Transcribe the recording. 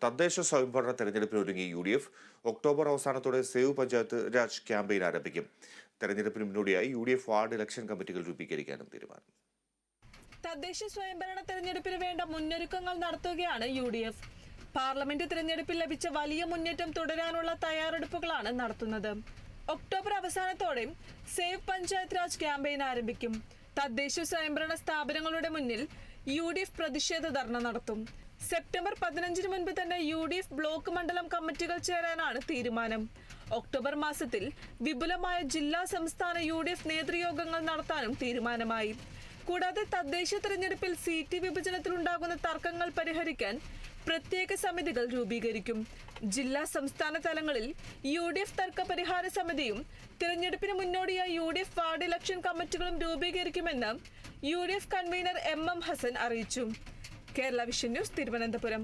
തദ്ദേശ സ്വയംഭരണ തെരഞ്ഞെടുപ്പിനൊരുങ്ങി UDF October അവസാനത്തോടെ സേവ് പഞ്ചായത്ത് രാജ് ക്യാമ്പയിൻ ആരംഭിക്കും. തെരഞ്ഞെടുപ്പിന് മുന്നോടിയായി UDF വാർഡ് ഇലക്ഷൻ കമ്മിറ്റികൾ രൂപീകരിക്കാനും തീരുമാനം. തദ്ദേശ സ്വയംഭരണ തെരഞ്ഞെടുപ്പിന് വേണ്ട മുന്നൊരുക്കങ്ങൾ നടത്തുകയാണ് UDF. പാർലമെന്റ് തെരഞ്ഞെടുപ്പിൽ ലഭിച്ച വലിയ മുന്നേറ്റം തുടരാനുള്ള തയ്യാറെടുപ്പുകളാണ് നടത്തുന്നത്. ഒക്ടോബർ അവസാനത്തോടെ സേവ് പഞ്ചായത്ത് രാജ് ക്യാമ്പയിൻ ആരംഭിക്കും. തദ്ദേശ സ്വയംഭരണ സ്ഥാപനങ്ങളുടെ മുന്നിൽ UDF പ്രതിഷേധ ധർണ നടത്തും. സെപ്റ്റംബർ 15 മുൻപ് തന്നെ UDF ബ്ലോക്ക് മണ്ഡലം കമ്മിറ്റികൾ ചേരാനാണ് തീരുമാനം. ഒക്ടോബർ മാസത്തിൽ വിപുലമായ ജില്ലാ സംസ്ഥാന UDF നേതൃയോഗങ്ങൾ നടത്താനും തീരുമാനമായി. കൂടാതെ തദ്ദേശ തെരഞ്ഞെടുപ്പിൽ സീറ്റ് വിഭജനത്തിലുണ്ടാകുന്ന തർക്കങ്ങൾ പരിഹരിക്കാൻ പ്രത്യേക സമിതികൾ രൂപീകരിക്കും. ജില്ലാ സംസ്ഥാന തലങ്ങളിൽ UDF തർക്ക പരിഹാര സമിതിയും തിരഞ്ഞെടുപ്പിന് മുന്നോടിയായി UDF വാർഡ് ഇലക്ഷൻ കമ്മിറ്റികളും രൂപീകരിക്കുമെന്ന് UDF കൺവീനർ MM ഹസൻ അറിയിച്ചു. Kerala vision news, Thiruvananthapuram.